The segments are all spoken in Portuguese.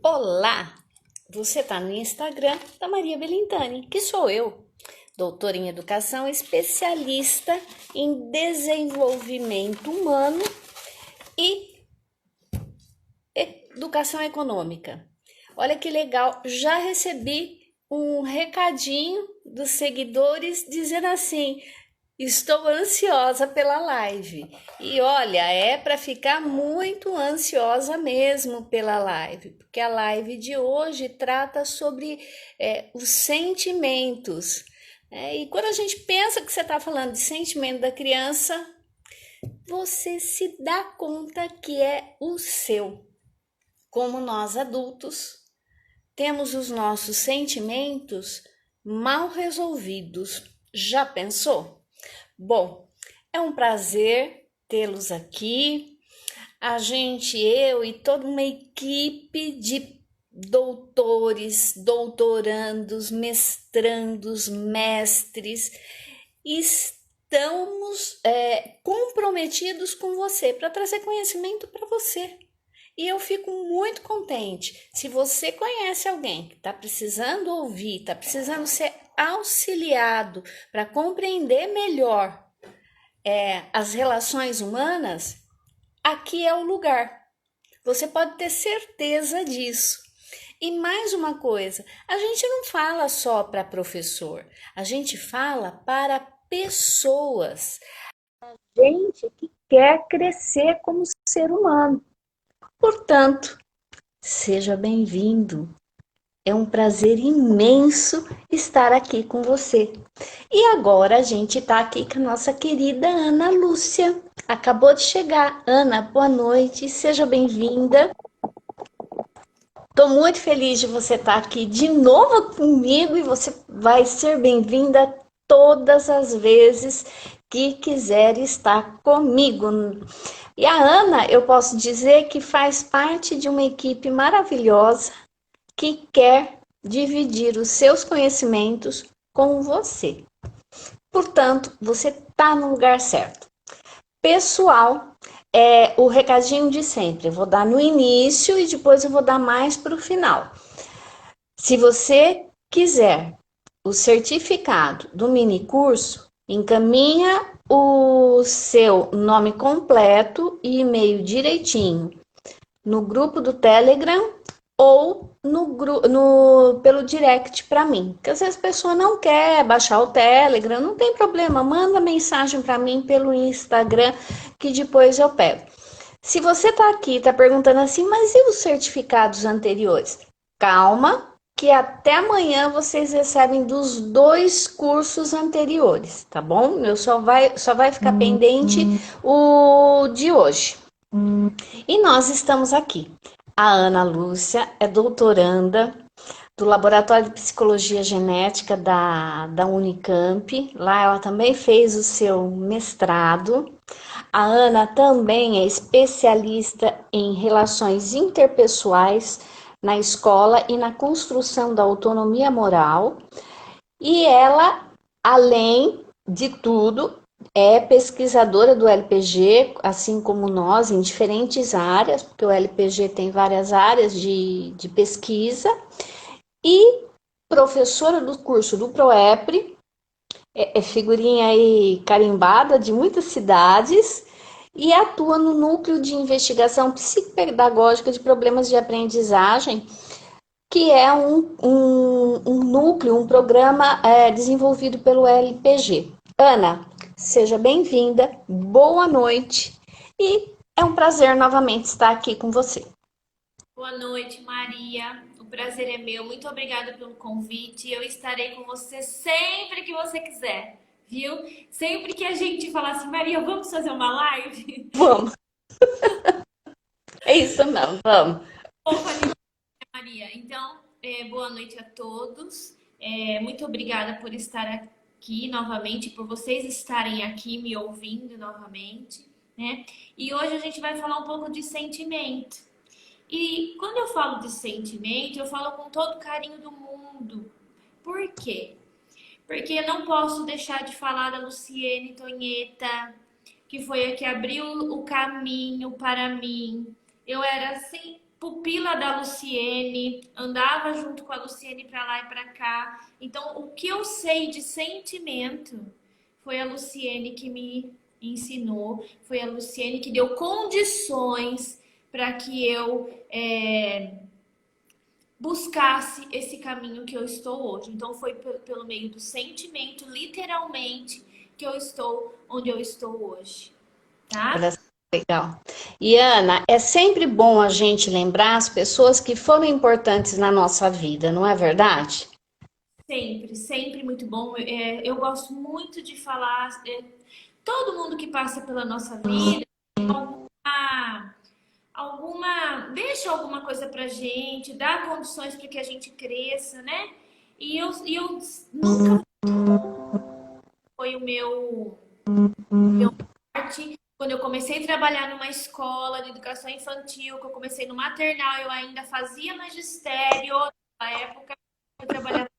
Olá! Você está no Instagram da Maria Belintani, que sou eu, doutora em educação, especialista em desenvolvimento humano e educação econômica. Olha que legal, já recebi um recadinho dos seguidores dizendo assim: estou ansiosa pela live. E olha, é para ficar muito ansiosa mesmo pela live, porque a live de hoje trata sobre os sentimentos. E quando a gente pensa que você está falando de sentimento da criança, você se dá conta que é o seu. Como nós adultos temos os nossos sentimentos mal resolvidos. Já pensou? Bom, é um prazer tê-los aqui. Eu e toda uma equipe de doutores, doutorandos, mestrandos, mestres, estamos comprometidos com você para trazer conhecimento para você. E eu fico muito contente. Se você conhece alguém que está precisando ouvir, está precisando ser auxiliado para compreender melhor as relações humanas, aqui é o lugar. Você pode ter certeza disso. E mais uma coisa, a gente não fala só para professor, a gente fala para pessoas. Gente que quer crescer como ser humano. Portanto, seja bem-vindo. É um prazer imenso estar aqui com você. E agora a gente está aqui com a nossa querida Ana Lúcia. Acabou de chegar. Ana, boa noite, seja bem-vinda. Estou muito feliz de você estar aqui de novo comigo e você vai ser bem-vinda todas as vezes que quiser estar comigo. E a Ana, eu posso dizer que faz parte de uma equipe maravilhosa que quer dividir os seus conhecimentos com você. Portanto, você está no lugar certo. Pessoal, o recadinho de sempre. Eu vou dar no início e depois eu vou dar mais para o final. Se você quiser o certificado do mini curso, encaminha o seu nome completo e e-mail direitinho no grupo do Telegram ou pelo direct para mim. Porque às vezes a pessoa não quer baixar o Telegram, não tem problema, manda mensagem para mim pelo Instagram que depois eu pego. Se você tá aqui, tá perguntando assim, mas e os certificados anteriores? Calma, que até amanhã vocês recebem dos 2 cursos anteriores, tá bom? Só vai ficar pendente o de hoje. E nós estamos aqui. A Ana Lúcia é doutoranda do Laboratório de Psicologia Genética da Unicamp. Lá ela também fez o seu mestrado. A Ana também é especialista em relações interpessoais na escola e na construção da autonomia moral. E ela, além de tudo, é pesquisadora do LPG, assim como nós, em diferentes áreas, porque o LPG tem várias áreas de pesquisa, e professora do curso do PROEPRE, é figurinha aí carimbada de muitas cidades, e atua no Núcleo de Investigação Psicopedagógica de Problemas de Aprendizagem, que é um núcleo, um programa desenvolvido pelo LPG. Ana, seja bem-vinda, boa noite e é um prazer novamente estar aqui com você. Boa noite, Maria. O prazer é meu. Muito obrigada pelo convite. Eu estarei com você sempre que você quiser, viu? Sempre que a gente falar assim, Maria, vamos fazer uma live? Vamos, é isso mesmo, vamos. Opa, Maria. Então, boa noite a todos. Muito obrigada por estar aqui novamente, por vocês estarem aqui me ouvindo novamente, né? E hoje a gente vai falar um pouco de sentimento. E quando eu falo de sentimento, eu falo com todo o carinho do mundo. Por quê? Porque eu não posso deixar de falar da Luciene Tonheta, que foi a que abriu o caminho para mim. Eu era assim, pupila da Luciene, andava junto com a Luciene para lá e para cá. Então, o que eu sei de sentimento foi a Luciene que me ensinou, foi a Luciene que deu condições para que eu buscasse esse caminho que eu estou hoje. Então, foi pelo meio do sentimento, literalmente, que eu estou onde eu estou hoje, tá? Olha só que legal. E Ana, é sempre bom a gente lembrar as pessoas que foram importantes na nossa vida, não é verdade? Sempre, sempre muito bom. Eu gosto muito de falar. Todo mundo que passa pela nossa vida, alguma, deixa alguma coisa pra gente, dá condições para que a gente cresça, né? E eu nunca foi o meu forte. Quando eu comecei a trabalhar numa escola de educação infantil, que eu comecei no maternal, eu ainda fazia magistério. Na época, eu trabalhava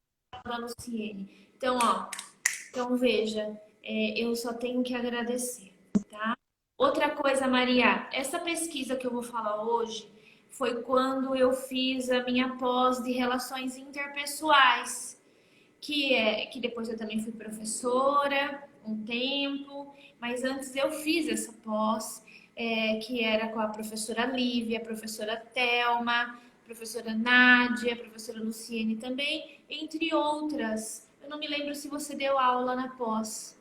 com a Luciene. Então veja, eu só tenho que agradecer, tá? Outra coisa, Maria, essa pesquisa que eu vou falar hoje foi quando eu fiz a minha pós de relações interpessoais, que depois eu também fui professora um tempo, mas antes eu fiz essa pós, que era com a professora Lívia, a professora Thelma, a professora Nádia, a professora Luciene também, entre outras. Eu não me lembro se você deu aula na pós.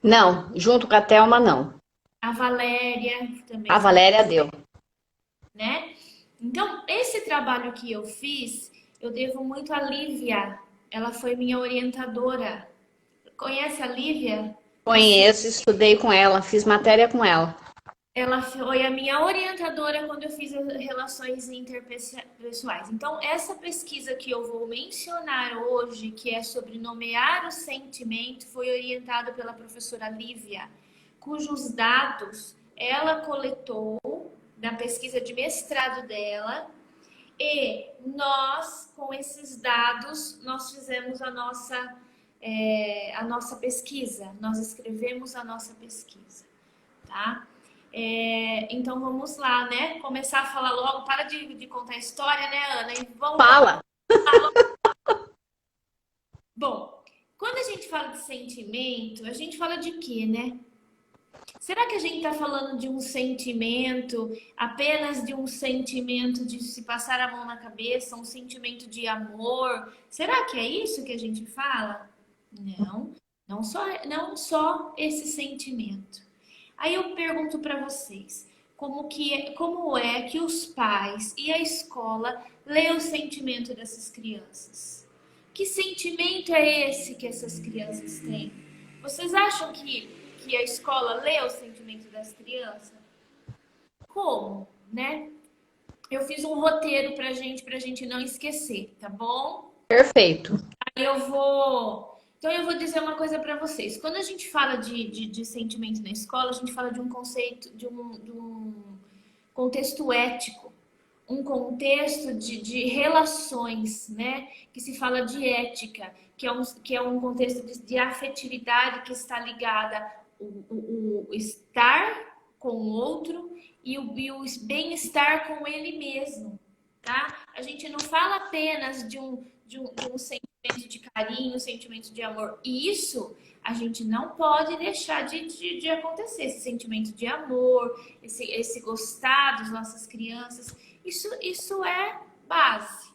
Não, junto com a Thelma, não. A Valéria A também foi, Valéria deu. né? Então, esse trabalho que eu fiz, eu devo muito à Lívia. Ela foi minha orientadora. Conhece a Lívia? Conheço, estudei com ela, fiz matéria com ela. Ela foi a minha orientadora quando eu fiz as relações interpessoais. Então, essa pesquisa que eu vou mencionar hoje, que é sobre nomear o sentimento, foi orientada pela professora Lívia, cujos dados ela coletou da pesquisa de mestrado dela. E nós, com esses dados, nós fizemos a nossa pesquisa, nós escrevemos a nossa pesquisa, tá? Então vamos lá, né? Começar a falar logo. Para de contar a história, né, Ana? E vamos lá. Fala. Bom, quando a gente fala de sentimento, a gente fala de quê, né? Será que a gente está falando de um sentimento, apenas de um sentimento de se passar a mão na cabeça, um sentimento de amor? Será que é isso que a gente fala? Não, não só esse sentimento. Aí eu pergunto para vocês, como é que os pais e a escola lê o sentimento dessas crianças? Que sentimento é esse que essas crianças têm? Vocês acham que a escola lê o sentimento das crianças? Como, né? Eu fiz um roteiro pra gente não esquecer, tá bom? Perfeito. Então eu vou dizer uma coisa para vocês. Quando a gente fala de sentimento na escola, a gente fala de um conceito, de um contexto ético, um contexto de relações, né? Que se fala de ética, que é um contexto de afetividade que está ligada o estar com o outro e o bem-estar com ele mesmo, tá? A gente não fala apenas de um sentimento de carinho, um sentimento de amor. E isso a gente não pode deixar de acontecer. Esse sentimento de amor, esse gostar das nossas crianças, isso é base.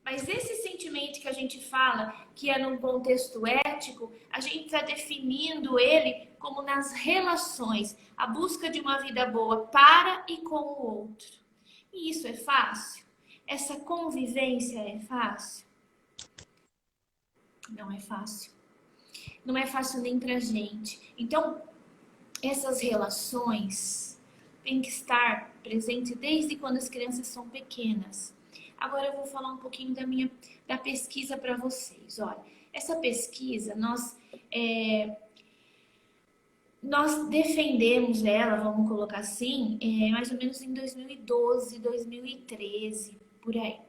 Mas esse sentimento que a gente fala, que é num contexto ético, a gente está definindo ele como nas relações, a busca de uma vida boa para e com o outro. E isso é fácil? Essa convivência é fácil? Não é fácil. Não é fácil nem pra gente. Então, essas relações têm que estar presentes desde quando as crianças são pequenas. Agora eu vou falar um pouquinho da pesquisa para vocês. Olha, essa pesquisa nós defendemos ela, vamos colocar assim, mais ou menos em 2012, 2013, por aí.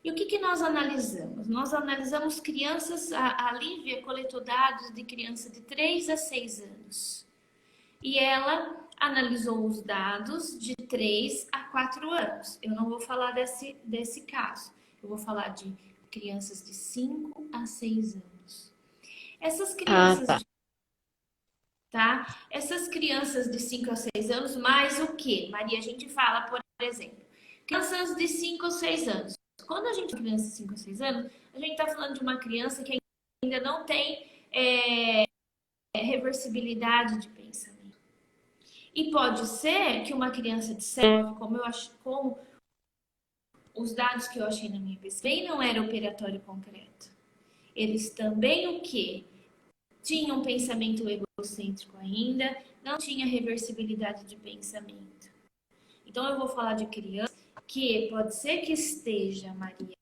E o que nós analisamos? Nós analisamos crianças, a Lívia coletou dados de criança de 3 a 6 anos. E ela analisou os dados de 3 a 4 anos. Eu não vou falar desse caso. Eu vou falar de crianças de 5 a 6 anos. Essas Ah, crianças tá. tá? Essas crianças de 5 a 6 anos, mais o que? Maria, a gente fala, por exemplo, crianças de 5 a 6 anos. Quando a gente fala criança de 5 a 6 anos, a gente está falando de uma criança que ainda não tem reversibilidade de pensamento. E pode ser que uma criança de 7, como os dados que eu achei na minha pesquisa, bem não era operatório concreto. Eles também o quê? Tinha um pensamento egocêntrico ainda, não tinha reversibilidade de pensamento. Então, eu vou falar de criança que pode ser que esteja, Maria,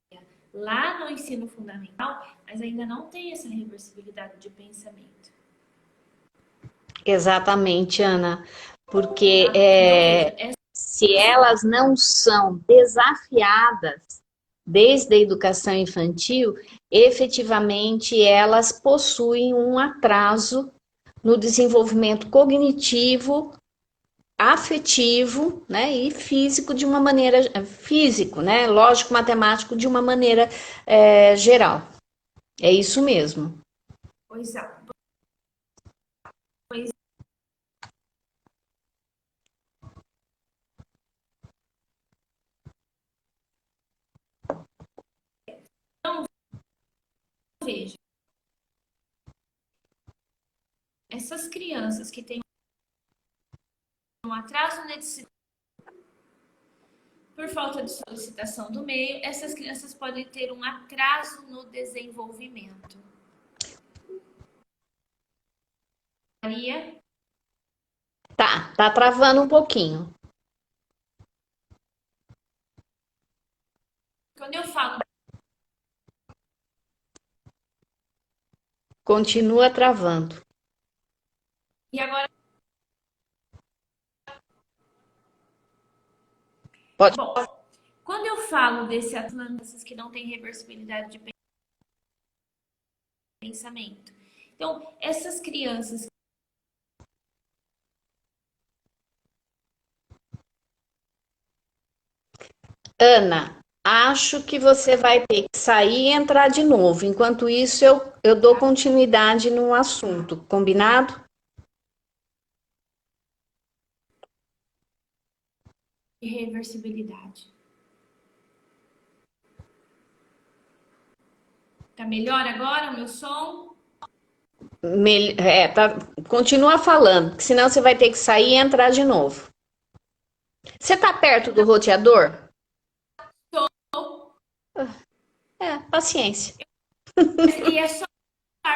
lá no ensino fundamental, mas ainda não tem essa reversibilidade de pensamento. Exatamente, Ana. Porque Tá? Então, veja, se elas não são desafiadas desde a educação infantil, efetivamente elas possuem um atraso no desenvolvimento cognitivo, afetivo, né, e físico de uma maneira físico, né, lógico, matemático de uma maneira geral. É isso mesmo. pois é. Pois então, veja, essas crianças que têm um atraso nesse por falta de solicitação do meio, essas crianças podem ter um atraso no desenvolvimento. Maria? Tá travando um pouquinho. Quando eu falo, Continua travando. e agora, Pode. bom, quando eu falo desse Atlantis que não tem reversibilidade de pensamento, então, essas crianças. Ana, acho que você vai ter que sair e entrar de novo. Enquanto isso, eu dou continuidade no assunto. Combinado? De reversibilidade. Tá melhor agora o meu som? Continua falando, porque senão você vai ter que sair e entrar de novo. Você está perto do roteador? Tô. Paciência. E é só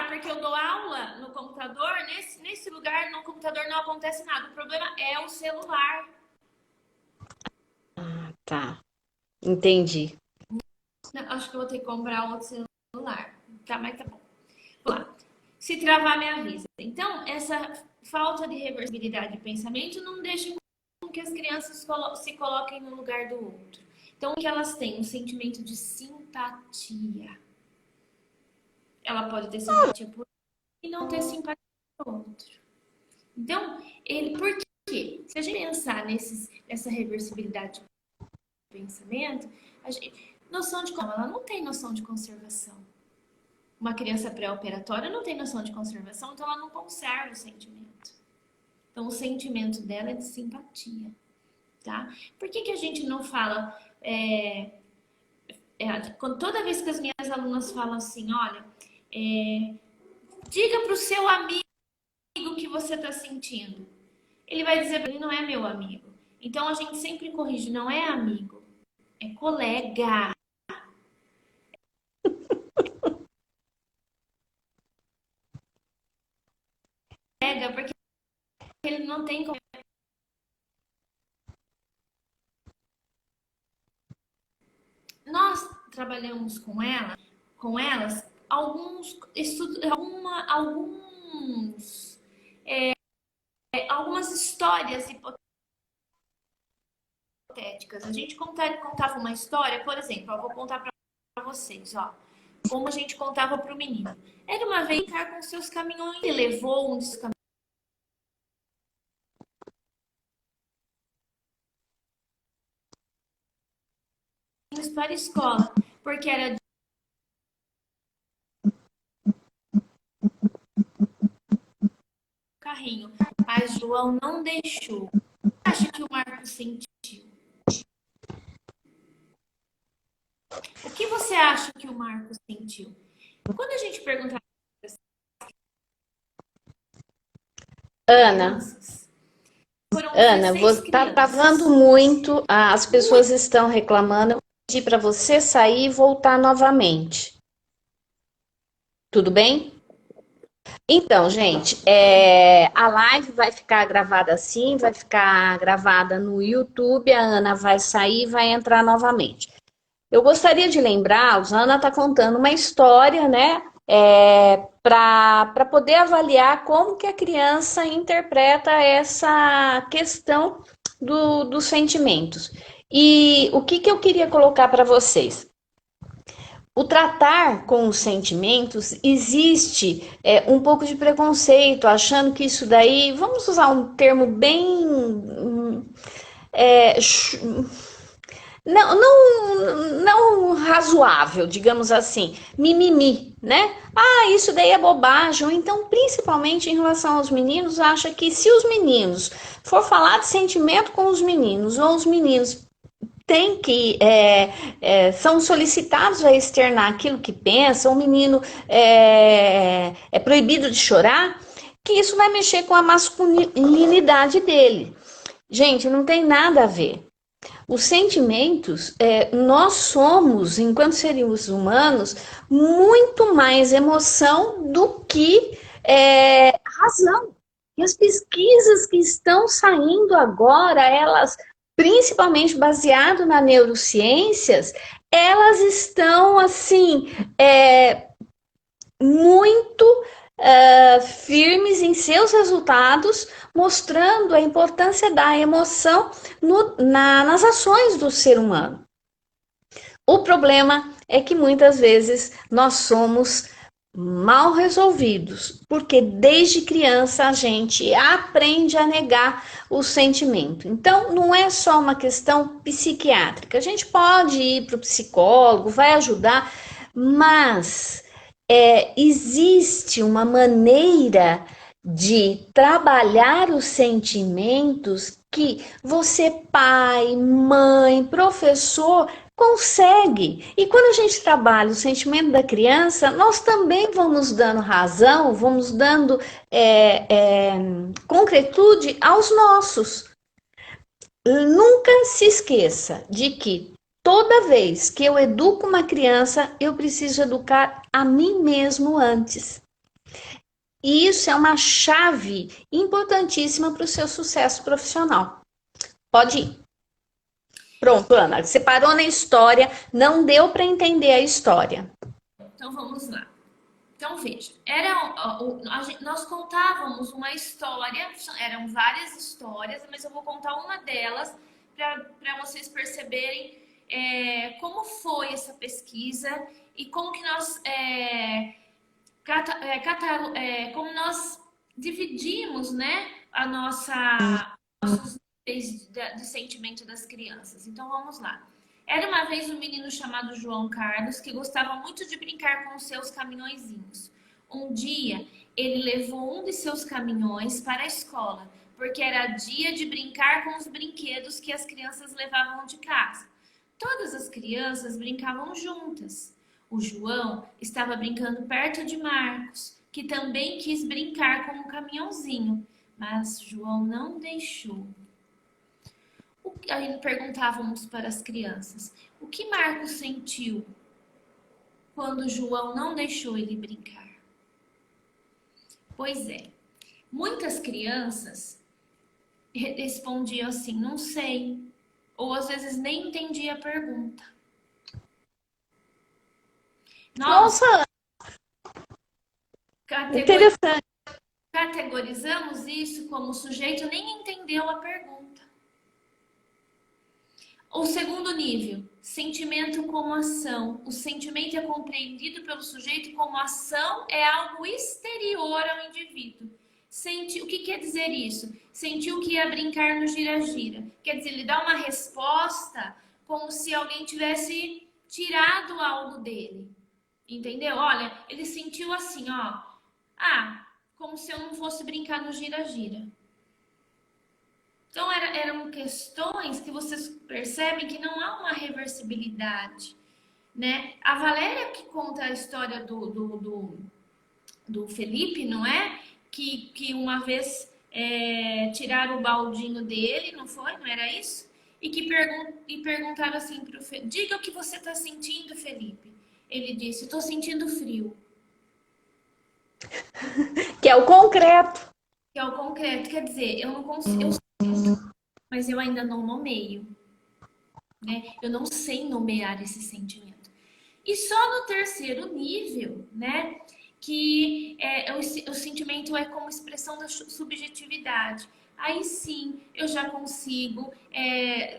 porque eu dou aula no computador, nesse lugar, no computador não acontece nada. O problema é o celular. Tá, entendi. Acho que eu vou ter que comprar um outro celular. Tá, mas tá bom. Vamos lá. Se travar, me avisa. Então, essa falta de reversibilidade de pensamento não deixa com que as crianças se coloquem no lugar do outro. Então, que elas têm um sentimento de simpatia. Ela pode ter simpatia por e não ter simpatia por outro. Então, por quê? Se a gente pensar nessa reversibilidade de pensamento, noção de como ela não tem noção de conservação. Uma criança pré-operatória não tem noção de conservação, então ela não conserva o sentimento. Então, o sentimento dela é de simpatia, tá? Por que a gente não fala... toda vez que as minhas alunas falam assim, olha, diga para o seu amigo o que você está sentindo. Ele vai dizer, ele não é meu amigo. Então, a gente sempre corrige, não é amigo, é colega. Colega, porque ele não tem como. Nós trabalhamos com elas, alguns estudos, algumas histórias hipotéticas. A gente contava uma história, por exemplo, eu vou contar para vocês, ó, como a gente contava para o menino. Era uma vez com seus caminhões, ele levou um dos caminhões brinquedos para a escola, porque era carrinho. Mas João não deixou. Acha que o Marcos sentiu? O que você acha que o Marcos sentiu? Quando a gente pergunta Ana, crianças, foram Ana, 16 você tá travando crianças. muito, as Muito. pessoas estão reclamando. Eu vou pedir para você sair e voltar novamente. Tudo bem? Então, gente, a live vai ficar gravada assim, vai ficar gravada no YouTube. A Ana vai sair e vai entrar novamente. Eu gostaria de lembrar, a Ana está contando uma história, né? Para poder avaliar como que a criança interpreta essa questão dos sentimentos. E o que eu queria colocar para vocês? O tratar com os sentimentos existe um pouco de preconceito, achando que isso daí, vamos usar um termo bem é, não razoável, digamos assim, mimimi, né? Ah, isso daí é bobagem. Ou então, principalmente em relação aos meninos, acha que se os meninos for falar de sentimento com os meninos, ou os meninos tem que são solicitados a externar aquilo que pensam, o menino é proibido de chorar, que isso vai mexer com a masculinidade dele. Gente, não tem nada a ver. Os sentimentos, nós somos, enquanto seres humanos, muito mais emoção do que razão. E as pesquisas que estão saindo agora, elas, principalmente baseado na neurociências, elas estão assim muito firmes em seus resultados, mostrando a importância da emoção nas ações do ser humano. O problema é que muitas vezes nós somos mal resolvidos, porque desde criança a gente aprende a negar o sentimento. Então, não é só uma questão psiquiátrica. A gente pode ir para o psicólogo, vai ajudar, mas existe uma maneira de trabalhar os sentimentos que você, pai, mãe, professor, consegue. E quando a gente trabalha o sentimento da criança, nós também vamos dando razão, vamos dando concretude aos nossos. Nunca se esqueça de que toda vez que eu educo uma criança, eu preciso educar a mim mesmo antes. E isso é uma chave importantíssima para o seu sucesso profissional. Pode ir. Pronto, Ana, você parou na história, não deu para entender a história. Então vamos lá. Então veja, nós contávamos uma história, eram várias histórias, mas eu vou contar uma delas para vocês perceberem como foi essa pesquisa e como que nós como nós dividimos, né, a nossos níveis de sentimento das crianças. Então vamos lá. Era uma vez um menino chamado João Carlos que gostava muito de brincar com os seus caminhõezinhos. Um dia, ele levou um de seus caminhões para a escola, porque era dia de brincar com os brinquedos que as crianças levavam de casa. Todas as crianças brincavam juntas. O João estava brincando perto de Marcos, que também quis brincar com o caminhãozinho, mas João não deixou. Aí perguntávamos para as crianças: o que Marcos sentiu quando João não deixou ele brincar? Pois é, muitas crianças respondiam assim: não sei, ou às vezes nem entendia a pergunta. Nós Nossa, interessante. categorizamos isso como o sujeito nem entendeu a pergunta. O segundo nível, sentimento como ação. O sentimento é compreendido pelo sujeito como ação, é algo exterior ao indivíduo. O que quer dizer isso? Sentiu que ia brincar no gira-gira. Quer dizer, ele dá uma resposta como se alguém tivesse tirado algo dele. Entendeu? Olha, ele sentiu assim, ó. Ah, como se eu não fosse brincar no gira-gira. Então, eram questões que vocês percebem que não há uma reversibilidade, né? A Valéria que conta a história do Felipe, não é? Que uma vez tiraram o baldinho dele, não foi? Não era isso? E que perguntaram assim para o Felipe, diga o que você está sentindo, Felipe. Ele disse, estou sentindo frio. Que é o concreto. Que é o concreto. Quer dizer, eu não consigo, eu sinto, mas eu ainda não nomeio. Né? Eu não sei nomear esse sentimento. E só no terceiro nível, né? Que o sentimento é como expressão da subjetividade. Aí sim eu já consigo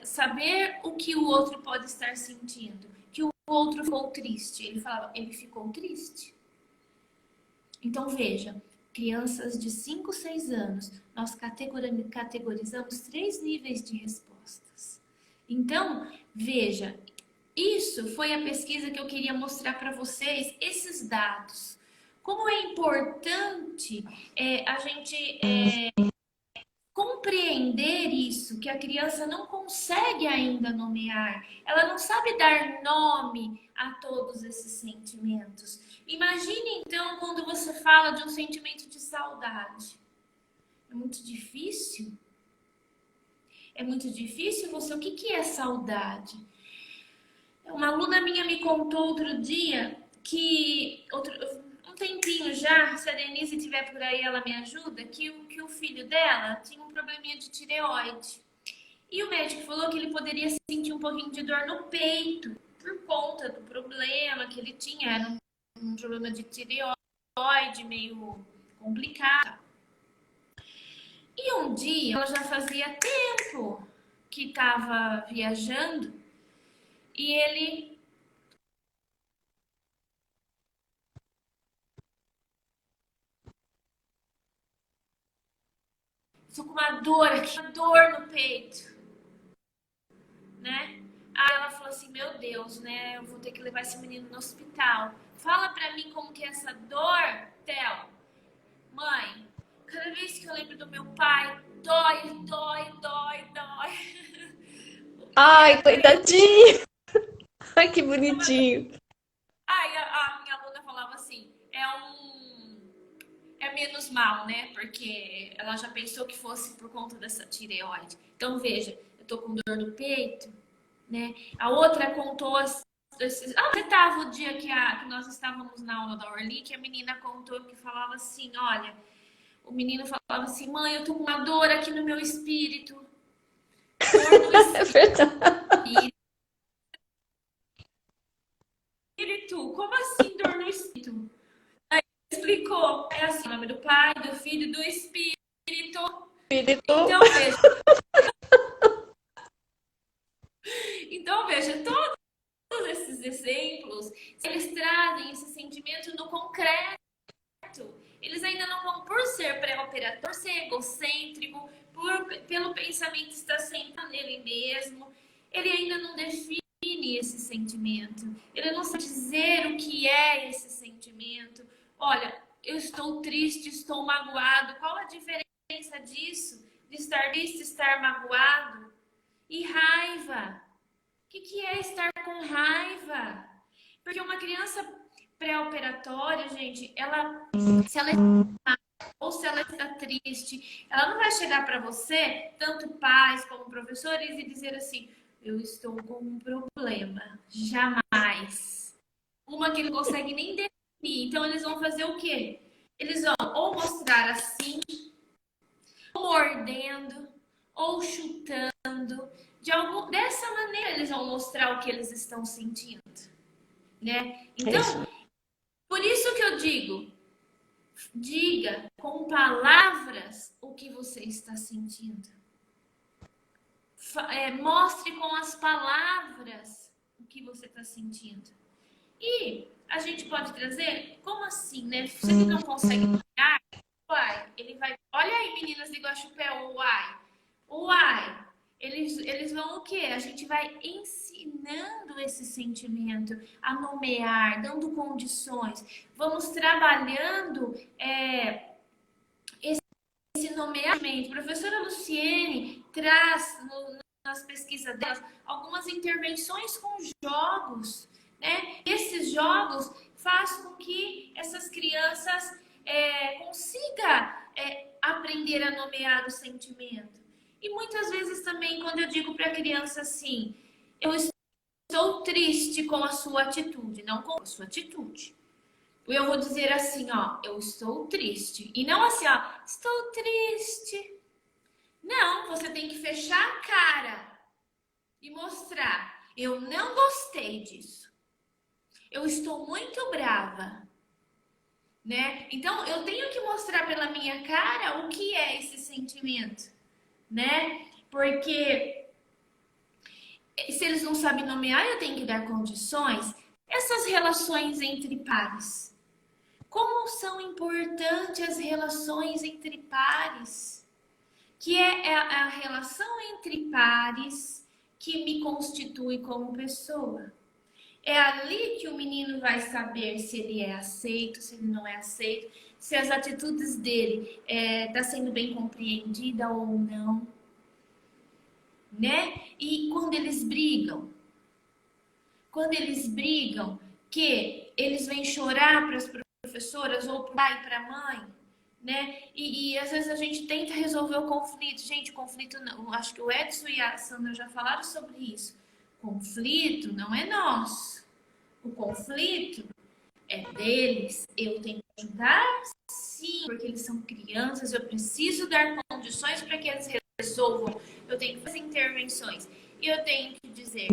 saber o que o outro pode estar sentindo. Que o outro ficou triste. Ele falava, ele ficou triste. Então veja, crianças de 5, 6 anos, nós categorizamos 3 níveis de respostas. Então, veja, isso foi a pesquisa que eu queria mostrar para vocês, esses dados. Como é importante a gente compreender isso, que a criança não consegue ainda nomear, ela não sabe dar nome a todos esses sentimentos. Imagine então quando você fala de um sentimento de saudade. É muito difícil. É muito difícil você. O que é saudade? Uma aluna minha me contou outro dia que um tempinho já, se a Denise estiver por aí, ela me ajuda, que o filho dela tinha um probleminha de tireoide. E o médico falou que ele poderia sentir um pouquinho de dor no peito por conta do problema que ele tinha. Era um problema de tireoide meio complicado. E um dia, ela já fazia tempo que estava viajando e ele ficou com uma dor aqui, uma dor no peito, né? Aí ela falou assim, meu Deus, né? Eu vou ter que levar esse menino no hospital. Fala pra mim como que é essa dor, Theo. Mãe, cada vez que eu lembro do meu pai, dói, dói, dói, dói. Ai, coitadinho. Ai, que bonitinho. Aí a minha aluna falava assim, é menos mal, né? Porque ela já pensou que fosse por conta dessa tireoide. Então, veja, eu tô com dor no peito, né? A outra contou você tava o dia que nós estávamos na aula da Orly, que a menina contou que falava assim, olha, o menino falava assim, mãe, eu tô com uma dor aqui no meu espírito. Dor no É verdade. espírito? Como assim dor no espírito? Explicou. É assim, o nome do Pai, do Filho e do Espírito. Espírito. Então veja, todos esses exemplos, eles trazem esse sentimento no concreto. Eles ainda não vão, por ser pré-operatório, por ser egocêntrico, pelo pensamento estar sempre nele mesmo, ele ainda não define esse sentimento. Ele não sabe dizer o que é esse sentimento. Olha, eu estou triste, estou magoado. Qual a diferença disso? De estar triste, estar magoado? E raiva. O que é estar com raiva? Porque uma criança pré-operatória, gente, se ela está ou se ela está triste, ela não vai chegar para você, tanto pais como professores, e dizer assim, eu estou com um problema. Jamais. Uma que não consegue nem definir. Então, eles vão fazer o quê? Eles vão ou mostrar assim, ou mordendo, ou chutando. Dessa maneira, eles vão mostrar o que eles estão sentindo. Né? Então, por isso que eu diga com palavras o que você está sentindo. Mostre com as palavras o que você está sentindo. E a gente pode trazer, como assim, né? Se ele não consegue olhar, ele vai. Olha aí, meninas de Guaxupé, o uai. O uai. Eles vão o quê? A gente vai ensinando esse sentimento a nomear, dando condições. Vamos trabalhando esse nomeamento. A professora Luciene traz nas pesquisas dela algumas intervenções com jogos, né? E esses jogos fazem com que essas crianças consigam aprender a nomear o sentimento. E muitas vezes também, quando eu digo para a criança assim, eu estou triste com a sua atitude, não com a sua atitude. Eu vou dizer assim, ó, eu estou triste. E não assim, ó, estou triste. Não, você tem que fechar a cara e mostrar. Eu não gostei disso. Eu estou muito brava, né? Então, eu tenho que mostrar pela minha cara o que é esse sentimento, né? Porque se eles não sabem nomear, eu tenho que dar condições. Essas relações entre pares. Como são importantes as relações entre pares? Que é a relação entre pares que me constitui como pessoa. É ali que o menino vai saber se ele é aceito, se ele não é aceito, se as atitudes dele tá sendo bem compreendida ou não, né? E quando eles brigam, que eles vêm chorar para as professoras ou para o pai e para a mãe, né? E às vezes a gente tenta resolver o conflito. Gente, o conflito não. Acho que o Edson e a Sandra já falaram sobre isso. Conflito não é nosso. O conflito é deles. Eu tenho que ajudar, sim, porque eles são crianças. Eu preciso dar condições para que eles resolvam. Eu tenho que fazer intervenções. E eu tenho que dizer,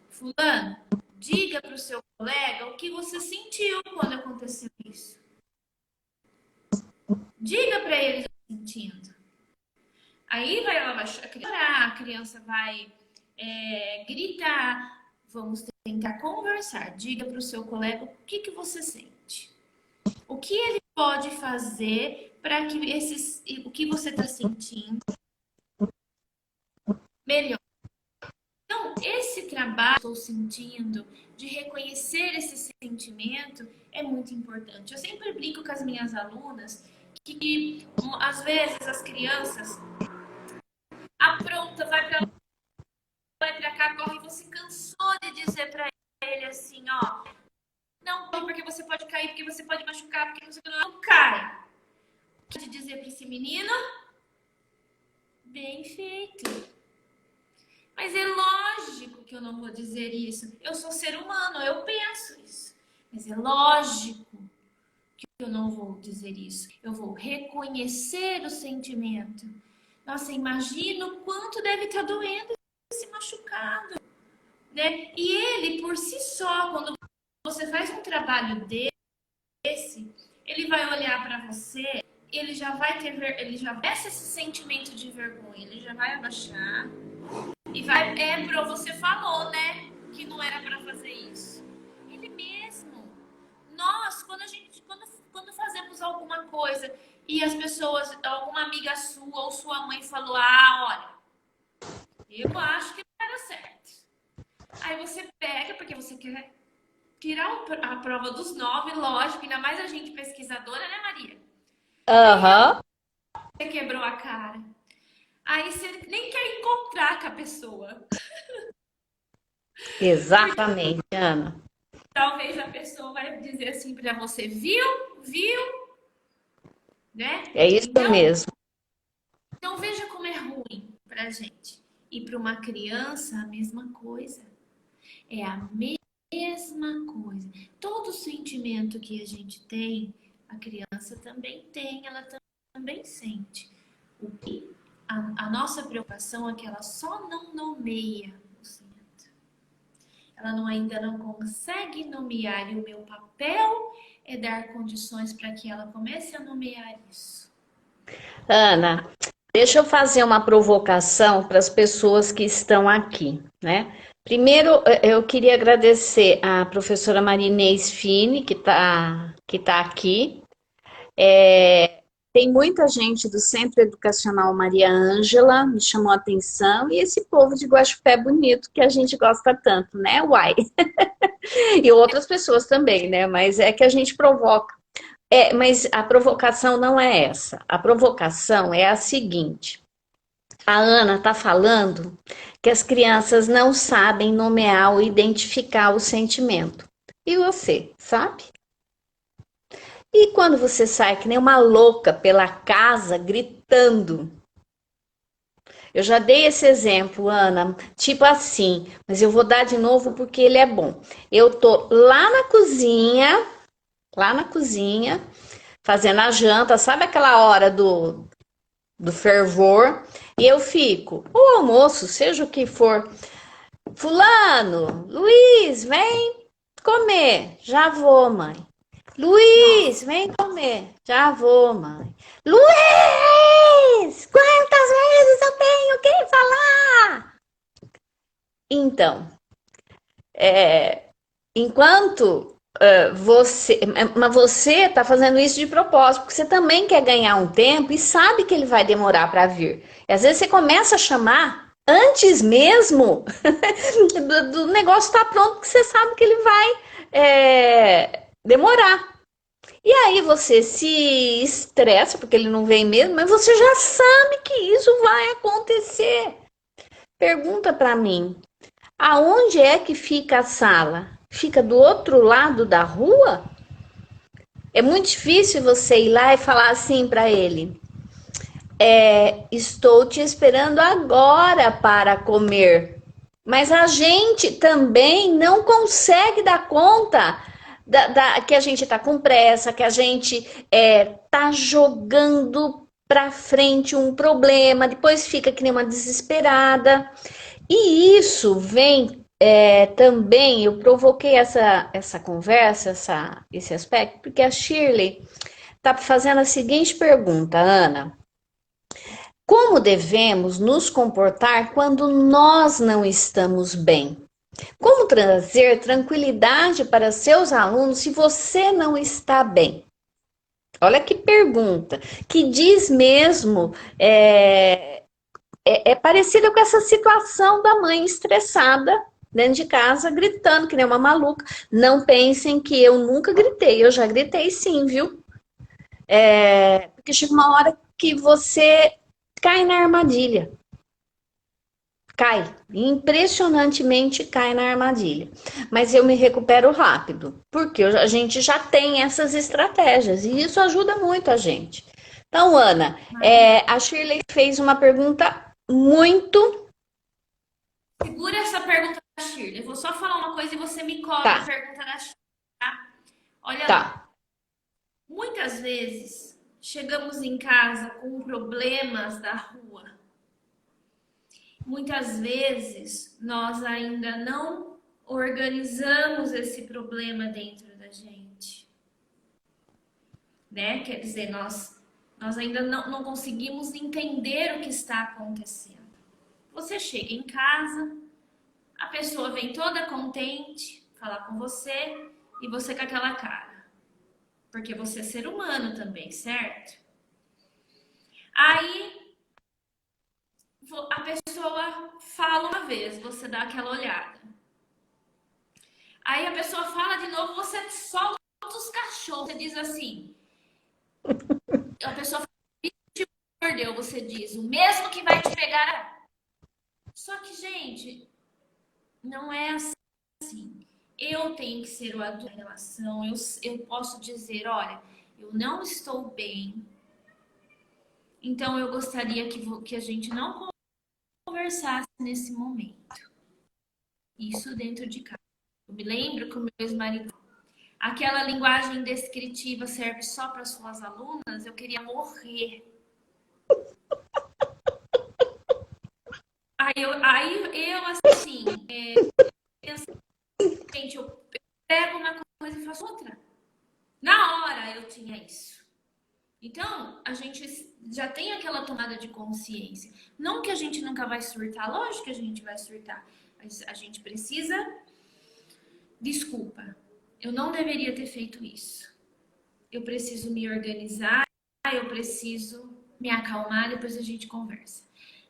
fulano, diga para o seu colega o que você sentiu quando aconteceu isso. Diga para ele o que está sentindo. Aí ela vai chorar, a criança vai gritar. Vamos tentar conversar. Diga para o seu colega o que você sente. O que ele pode fazer para que o que você está sentindo melhor. Então, esse trabalho que eu estou sentindo de reconhecer esse sentimento é muito importante. Eu sempre brinco com as minhas alunas que às vezes as crianças apronta, vai para cá, corre, e você cansou de dizer para ele assim, ó, não corre porque você pode cair, porque você pode machucar, porque você não cai. De dizer para esse menino, bem feito. Mas é lógico que eu não vou dizer isso. Eu sou ser humano, eu penso isso. Mas é lógico que eu não vou dizer isso. Eu vou reconhecer o sentimento. Nossa, imagina o quanto deve estar doendo esse machucado, né? E ele, por si só, quando você faz um trabalho desse, ele vai olhar para você, ele já vai esse sentimento de vergonha, ele já vai abaixar e vai, você falou, né, que não era para fazer isso. Ele mesmo. Nós, quando fazemos alguma coisa e as pessoas, alguma amiga sua ou sua mãe falou, olha, eu acho que não era certo. Aí você pega, porque você quer tirar a prova dos 9, lógico, ainda mais a gente pesquisadora, né, Maria? Aham. Você quebrou a cara. Aí você nem quer encontrar com a pessoa. Exatamente, Ana. Talvez a pessoa vai dizer assim pra você, viu? Né? É isso mesmo. Então veja como é ruim pra gente. E para uma criança, a mesma coisa. É a mesma coisa. Todo sentimento que a gente tem, a criança também tem, ela também sente. O que a nossa preocupação é que ela só não nomeia o sentimento. Ela ainda não consegue nomear, e o meu papel é dar condições para que ela comece a nomear isso. Ana, deixa eu fazer uma provocação para as pessoas que estão aqui, né? Primeiro, eu queria agradecer à professora Marinês Fini, que tá aqui. Tem muita gente do Centro Educacional Maria Ângela, me chamou a atenção, e esse povo de Guaxupé bonito que a gente gosta tanto, né, uai? E outras pessoas também, né? Mas é que a gente provoca. Mas a provocação não é essa. A provocação é a seguinte. A Ana está falando que as crianças não sabem nomear ou identificar o sentimento. E você, sabe? E quando você sai que nem uma louca pela casa gritando. Eu já dei esse exemplo, Ana, tipo assim, mas eu vou dar de novo porque ele é bom. Eu tô lá na cozinha, fazendo a janta, sabe aquela hora do fervor? E eu fico, o almoço, seja o que for, Fulano, Luiz, vem comer. Já vou, mãe. Luiz, Nossa, vem comer. Já vou, mãe. Luiz, quantas vezes eu tenho que falar? Então, enquanto mas você tá fazendo isso de propósito, porque você também quer ganhar um tempo e sabe que ele vai demorar para vir. E às vezes você começa a chamar antes mesmo do negócio estar pronto, porque você sabe que ele vai demorar. E aí você se estressa porque ele não vem mesmo, mas você já sabe que isso vai acontecer. Pergunta para mim, aonde é que fica a sala? Fica do outro lado da rua? É muito difícil você ir lá e falar assim para ele: estou te esperando agora para comer. Mas a gente também não consegue dar conta que a gente está com pressa, que a gente está jogando para frente um problema, depois fica que nem uma desesperada. E isso vem também, eu provoquei essa conversa, esse aspecto, porque a Shirley está fazendo a seguinte pergunta, Ana. Como devemos nos comportar quando nós não estamos bem? Como trazer tranquilidade para seus alunos se você não está bem? Olha que pergunta, que diz mesmo, é parecida com essa situação da mãe estressada dentro de casa, gritando que nem uma maluca. Não pensem que eu nunca gritei, eu já gritei sim, viu? Porque chega uma hora que você cai na armadilha. Cai, impressionantemente cai na armadilha. Mas eu me recupero rápido, porque a gente já tem essas estratégias e isso ajuda muito a gente. Então, Ana, Maria, a Shirley fez uma pergunta muito. segura essa pergunta da Shirley. Eu vou só falar uma coisa e você me cobra a Tá, pergunta da Shirley, tá? Olha lá. tá. Muitas vezes chegamos em casa com problemas da rua. Muitas vezes nós ainda não organizamos esse problema dentro da gente, né? Quer dizer, nós ainda não conseguimos entender o que está acontecendo. Você chega em casa, a pessoa vem toda contente falar com você e você com aquela cara. Porque você é ser humano também, certo? Aí a pessoa fala uma vez, você dá aquela olhada. Aí a pessoa fala de novo, você solta os cachorros. Você diz assim. A pessoa te mordeu, você diz. O mesmo que vai te pegar. Só que, gente, não é assim. Eu tenho que ser o adulto da relação. Eu posso dizer, olha, eu não estou bem. Então eu gostaria que a gente não conversasse nesse momento. Isso dentro de casa. Eu me lembro que o meu ex-marido, aquela linguagem descritiva serve só para suas alunas, eu queria morrer. Aí eu assim, penso, gente, eu pego uma coisa e faço outra. Na hora eu tinha isso. Então, a gente já tem aquela tomada de consciência. Não que a gente nunca vai surtar, lógico que a gente vai surtar, mas a gente precisa. Desculpa, eu não deveria ter feito isso. Eu preciso me organizar eu preciso me acalmar, depois a gente conversa.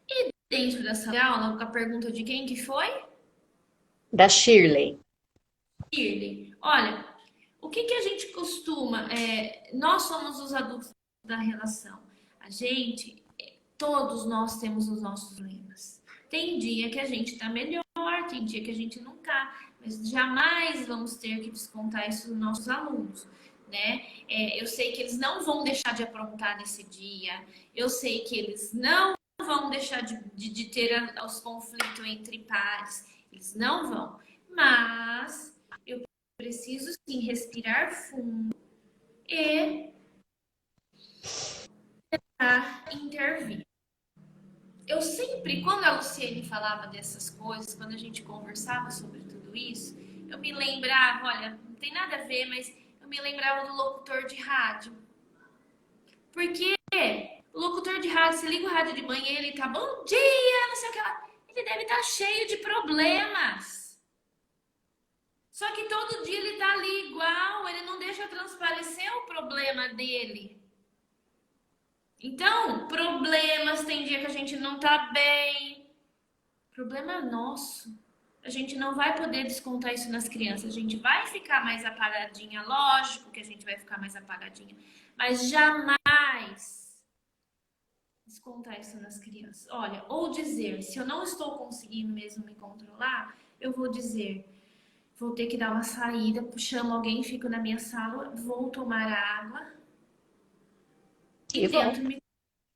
E dentro da sala de aula, a pergunta de quem que foi? Da Shirley. Shirley. Olha, o que que a gente costuma... nós somos os adultos da relação. A gente, todos nós temos os nossos problemas. Tem dia que a gente tá melhor, tem dia que a gente não tá. Mas jamais vamos ter que descontar isso nos nossos alunos, né? Eu sei que eles não vão deixar de aprontar nesse dia. Eu sei que eles não vão deixar de ter os conflitos entre pares. Eles não vão. Mas eu preciso sim respirar fundo e intervir. Eu sempre, quando a Luciene falava dessas coisas, quando a gente conversava sobre tudo isso, eu me lembrava, olha, não tem nada a ver, mas eu me lembrava do locutor de rádio. Porque o locutor de rádio, você liga o rádio de manhã e ele tá, bom dia, não sei o que lá. Ele deve estar cheio de problemas. Só que todo dia ele tá ali igual, ele não deixa transparecer o problema dele. Então, problemas, tem dia que a gente não tá bem. Problema nosso. A gente não vai poder descontar isso nas crianças. A gente vai ficar mais apagadinha, lógico que a gente vai ficar mais apagadinha, mas jamais descontar isso nas crianças. Olha, ou dizer, se eu não estou conseguindo mesmo me controlar, eu vou dizer, vou ter que dar uma saída, chamo alguém, fico na minha sala, vou tomar água e tento me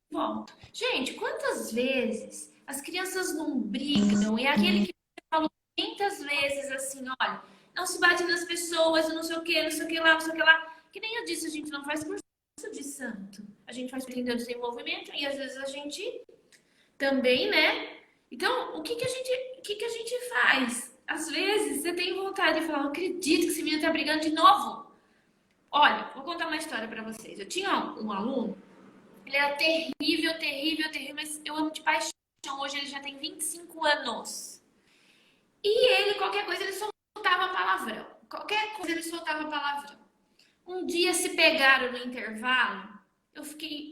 volto. Gente, quantas vezes as crianças não brigam e aquele que você falou muitas vezes assim, olha, não se bate nas pessoas, não sei o que, não sei o que lá, não sei o que lá. Que nem eu disse, a gente não faz curso de santo. A gente faz entender o desenvolvimento e às vezes a gente também, né? Então, o que que a gente faz? Às vezes você tem vontade de falar, não acredito que esse menino tá brigando de novo. Olha, vou contar uma história para vocês. Eu tinha um aluno, ele era terrível, terrível, terrível, mas eu amo de paixão. Hoje ele já tem 25 anos. E ele, qualquer coisa, ele soltava palavrão. Qualquer coisa, ele soltava palavrão. Um dia se pegaram no intervalo,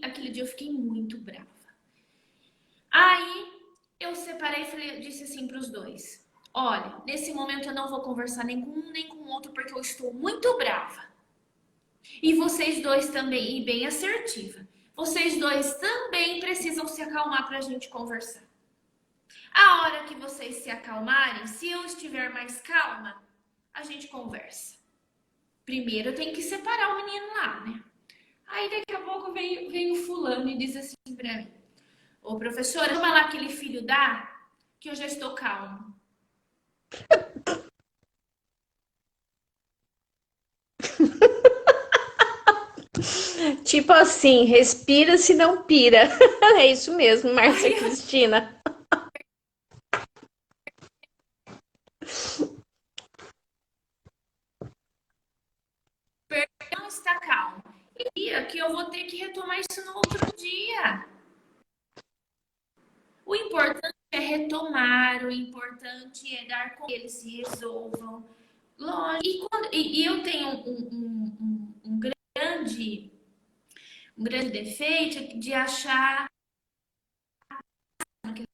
aquele dia eu fiquei muito brava. Aí eu separei e falei, disse assim para os dois: olha, nesse momento eu não vou conversar nem com um nem com o outro porque eu estou muito brava. E vocês dois também, e bem assertiva. Vocês dois também precisam se acalmar para a gente conversar. A hora que vocês se acalmarem, se eu estiver mais calma, a gente conversa. Primeiro eu tenho que separar o menino lá, né? Aí daqui a pouco vem o fulano e diz assim pra mim: ô professora, chama lá aquele filho da, que eu já estou calmo. Tipo assim, respira se não pira. É isso mesmo, Márcia Aí Cristina. não está calmo. E aqui eu vou ter que retomar isso no outro dia. O importante é retomar, o importante é dar com que eles se resolvam. Lógico. E eu tenho um grande defeito de achar que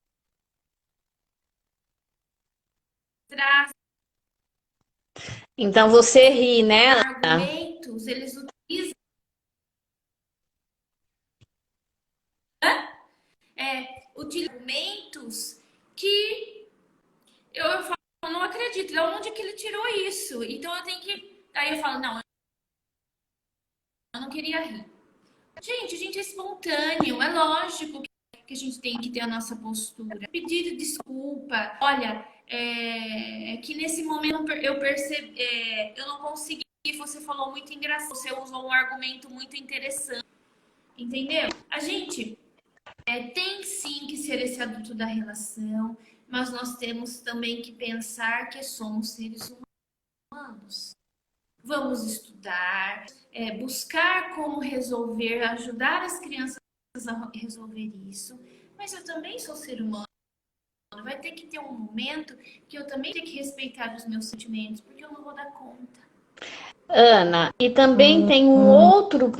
traz Então você ri, né, Ana? argumentos, eles utilizam argumentos que eu falo, não acredito, de onde que ele tirou isso? Então eu tenho que. Aí eu falo, não, eu não queria rir. Gente, a gente é espontâneo, é lógico que a gente tem que ter a nossa postura. Pedir desculpa. Olha, que nesse momento eu percebi, eu não consegui, você falou muito engraçado, você usou um argumento muito interessante, entendeu? A gente tem sim que ser esse adulto da relação, mas nós temos também que pensar que somos seres humanos. Vamos estudar, buscar como resolver, ajudar as crianças a resolver isso. Mas eu também sou ser humano. Vai ter que ter um momento que eu também tenho que respeitar os meus sentimentos, porque eu não vou dar conta. Ana, e também tem um outro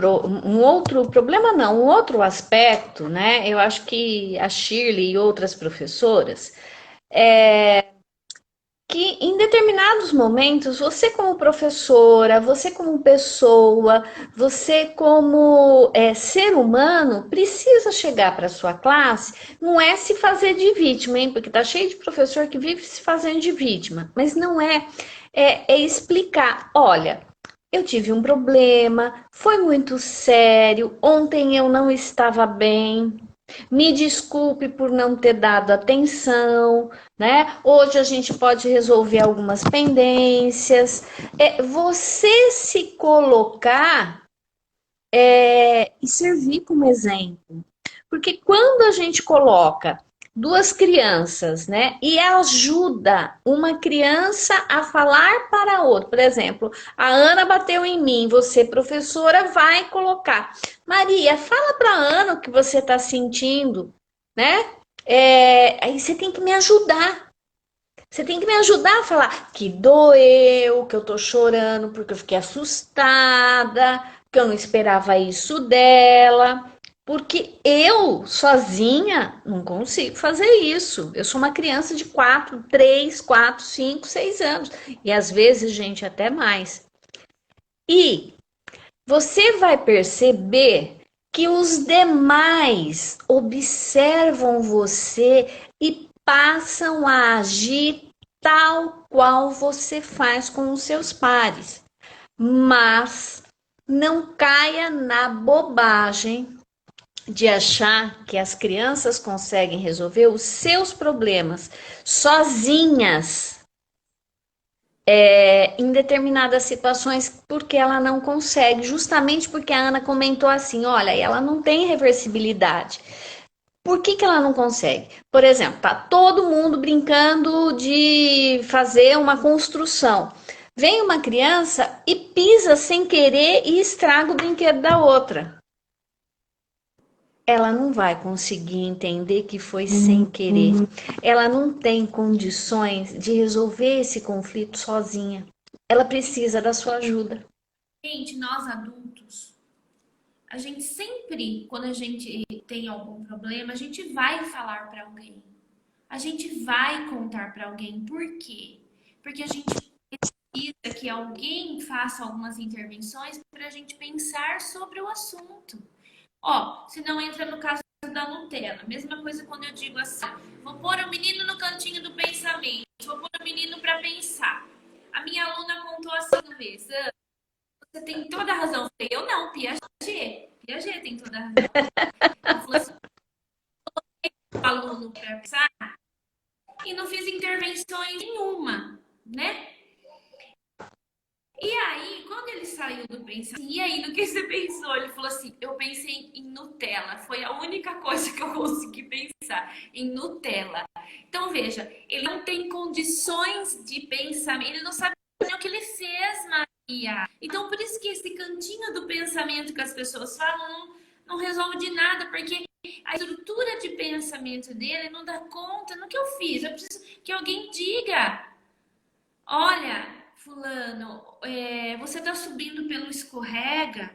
problema, não, um outro aspecto, né? Eu acho que a Shirley e outras professoras, que em determinados momentos, você como professora, você como pessoa, você como ser humano, precisa chegar para sua classe, não é se fazer de vítima, hein? Porque tá cheio de professor que vive se fazendo de vítima, mas não é, é explicar, olha, eu tive um problema, foi muito sério. Ontem eu não estava bem. Me desculpe por não ter dado atenção, né? Hoje a gente pode resolver algumas pendências. Você se colocar e servir como exemplo. Porque quando a gente coloca duas crianças, né, e ajuda uma criança a falar para a outra, por exemplo, a Ana bateu em mim, você, professora, vai colocar: Maria, fala para a Ana o que você está sentindo, né? Aí você tem que me ajudar. Você tem que me ajudar a falar que doeu, que eu tô chorando porque eu fiquei assustada, que eu não esperava isso dela. Porque eu, sozinha, não consigo fazer isso. Eu sou uma criança de 4, 3, 4, 5, 6 anos. E às vezes, gente, até mais. E você vai perceber que os demais observam você e passam a agir tal qual você faz com os seus pares. Mas não caia na bobagem de achar que as crianças conseguem resolver os seus problemas sozinhas em determinadas situações porque ela não consegue, justamente porque a Ana comentou assim, olha, ela não tem reversibilidade. Por que ela não consegue? Por exemplo, tá todo mundo brincando de fazer uma construção. Vem uma criança e pisa sem querer e estraga o brinquedo da outra. Ela não vai conseguir entender que foi sem querer. Ela não tem condições de resolver esse conflito sozinha. Ela precisa da sua ajuda. Gente, nós adultos, a gente sempre, quando a gente tem algum problema, a gente vai falar para alguém. A gente vai contar para alguém. Por quê? Porque a gente precisa que alguém faça algumas intervenções para a gente pensar sobre o assunto. Ó, se não entra no caso da Nutella. Mesma coisa quando eu digo assim, vou pôr o menino no cantinho do pensamento, vou pôr o menino para pensar. A minha aluna contou assim uma vez, você tem toda a razão. Eu não, Piaget. Piaget tem toda a razão. Ela falou assim, o aluno para pensar e não fiz intervenções nenhuma, né? E aí, quando ele saiu do pensamento, e aí, no que você pensou? Ele falou assim: eu pensei em Nutella. Foi a única coisa que eu consegui pensar, em Nutella. Então, veja, ele não tem condições de pensamento, ele não sabe nem o que ele fez, Maria. Então, por isso que esse cantinho do pensamento que as pessoas falam não resolve de nada, porque a estrutura de pensamento dele não dá conta. No que eu fiz? Eu preciso que alguém diga. Olha, fulano, você está subindo pelo escorrega.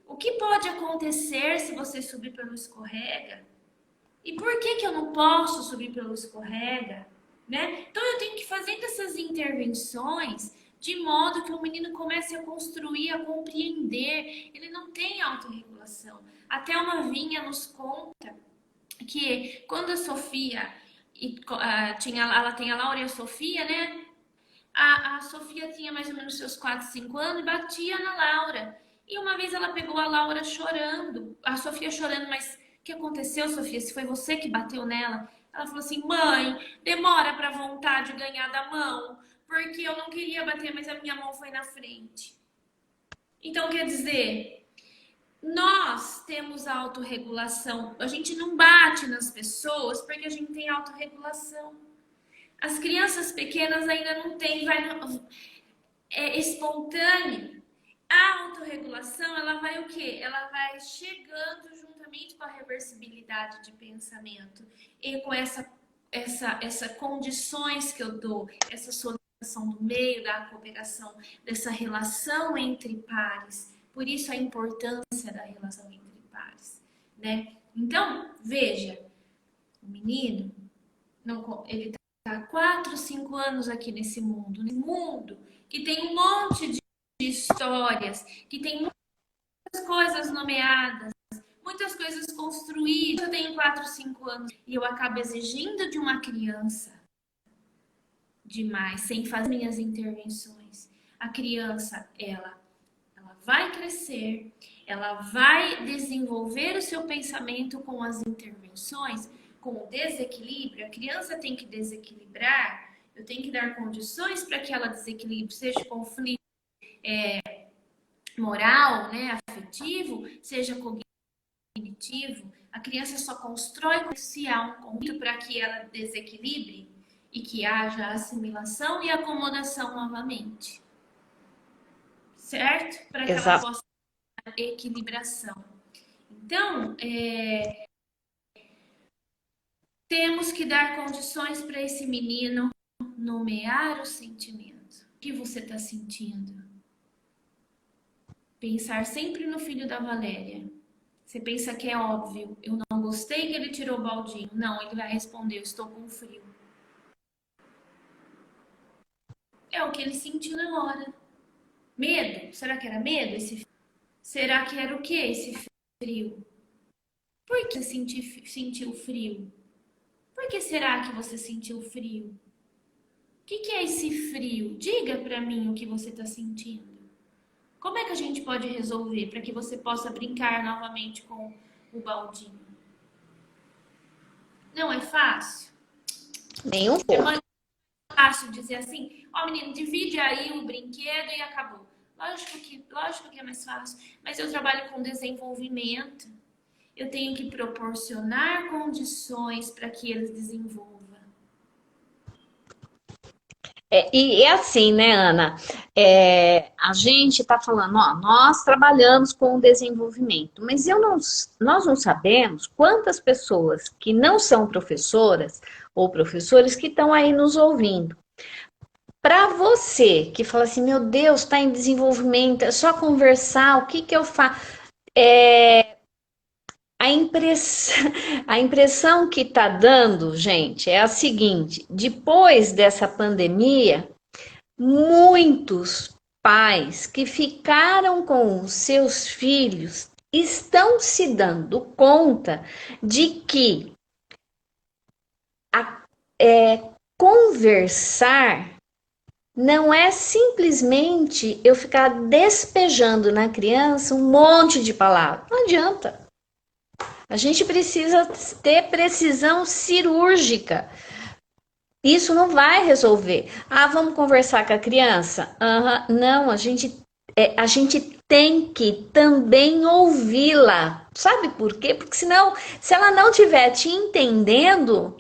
O que pode acontecer se você subir pelo escorrega? E por que que eu não posso subir pelo escorrega? Né? Então eu tenho que fazer essas intervenções de modo que o menino comece a construir, a compreender. Ele não tem autorregulação. Até uma vinha nos conta que quando a Sofia ela tem a Laura e a Sofia, né? A Sofia tinha mais ou menos seus 4, 5 anos e batia na Laura. E uma vez ela pegou a Laura chorando, a Sofia chorando, mas o que aconteceu, Sofia? Se foi você que bateu nela? Ela falou assim: mãe, demora pra vontade ganhar da mão, porque eu não queria bater, mas a minha mão foi na frente. Então, quer dizer, nós temos autorregulação. A gente não bate nas pessoas porque a gente tem autorregulação. As crianças pequenas ainda não têm, é espontâneo. A autorregulação, ela vai o quê? Ela vai chegando juntamente com a reversibilidade de pensamento e com essa condições que eu dou, essa do meio, da cooperação, dessa relação entre pares. Por isso a importância da relação entre pares, né? Então, veja, o menino, ele está há 4, 5 anos aqui nesse mundo que tem um monte de histórias, que tem muitas coisas nomeadas, muitas coisas construídas. Eu tenho 4, 5 anos e eu acabo exigindo de uma criança demais, sem fazer minhas intervenções. A criança, ela vai crescer, ela vai desenvolver o seu pensamento com as intervenções, com o desequilíbrio. A criança tem que desequilibrar, eu tenho que dar condições para que ela desequilibre, seja conflito moral, né, afetivo, seja cognitivo. A criança só constrói se há um conflito para que ela desequilibre e que haja assimilação e acomodação novamente. Certo? Para que ela possa ter equilibração. Então, temos que dar condições para esse menino nomear o sentimento. O que você está sentindo? Pensar sempre no filho da Valéria. Você pensa que é óbvio, eu não gostei que ele tirou o baldinho. Não, ele vai responder, eu estou com frio. É o que ele sentiu na hora. Medo? Será que era medo esse frio? Será que era o que esse frio? Por que você sentiu frio? Por que será que você sentiu frio? O que é esse frio? Diga para mim o que você está sentindo. Como é que a gente pode resolver para que você possa brincar novamente com o baldinho? Não é fácil? Nem um pouco. É fácil dizer assim, ó menino, divide aí o brinquedo e acabou. Lógico que é mais fácil, mas eu trabalho com desenvolvimento. Eu tenho que proporcionar condições para que eles desenvolvam. E é assim, né, Ana? A gente está falando, ó, nós trabalhamos com o desenvolvimento, mas nós não sabemos quantas pessoas que não são professoras ou professores que estão aí nos ouvindo. Para você que fala assim, meu Deus, está em desenvolvimento, é só conversar, o que que eu faço? A impressão, a impressão que está dando, gente, é a seguinte: depois dessa pandemia, muitos pais que ficaram com os seus filhos estão se dando conta de que conversar não é simplesmente eu ficar despejando na criança um monte de palavras. Não adianta. A gente precisa ter precisão cirúrgica. Isso não vai resolver. Ah, vamos conversar com a criança? Não, a gente tem que também ouvi-la. Sabe por quê? Porque senão, se ela não estiver te entendendo,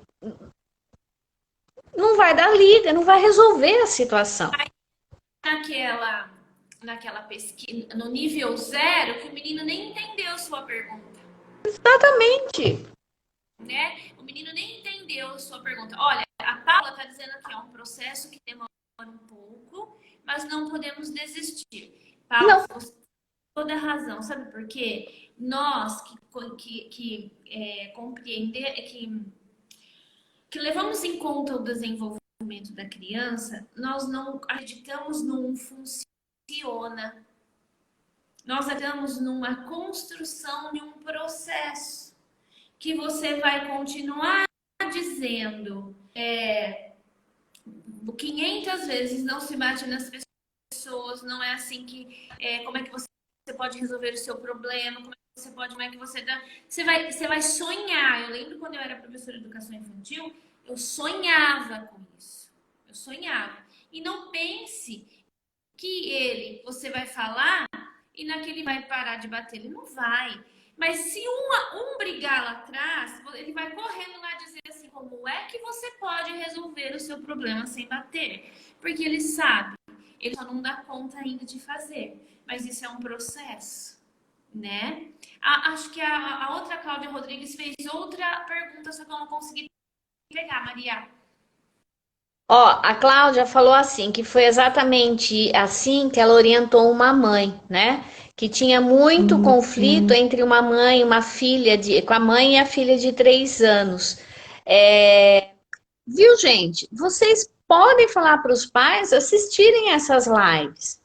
não vai dar liga, não vai resolver a situação. Naquela pesquisa, no nível 0, que o menino nem entendeu sua pergunta. Exatamente. Né? O menino nem entendeu sua pergunta. Olha, a Paula está dizendo que é um processo que demora um pouco, mas não podemos desistir. Paula, você tem toda a razão. Sabe por quê? Nós que levamos em conta o desenvolvimento da criança, nós não acreditamos num funciona. Nós acreditamos numa construção de um processo que você vai continuar dizendo 500 vezes, não se bate nas pessoas, não é assim que como é que você pode resolver o seu problema, como é que você dá, você vai sonhar. Eu lembro quando eu era professora de educação infantil, eu sonhava com isso. Eu sonhava. E não pense que você vai falar e naquele vai parar de bater, ele não vai. Mas se um brigar lá atrás, ele vai correndo lá dizer assim, como é que você pode resolver o seu problema sem bater? Porque ele sabe, ele só não dá conta ainda de fazer. Mas isso é um processo, né? Acho que a outra Cláudia Rodrigues fez outra pergunta, só que eu não consegui pegar, Maria. Ó, a Cláudia falou assim, que foi exatamente assim que ela orientou uma mãe, né? Que tinha muito conflito entre uma mãe e uma filha com a mãe e a filha de 3 anos. É, viu, gente? Vocês podem falar para os pais assistirem essas lives.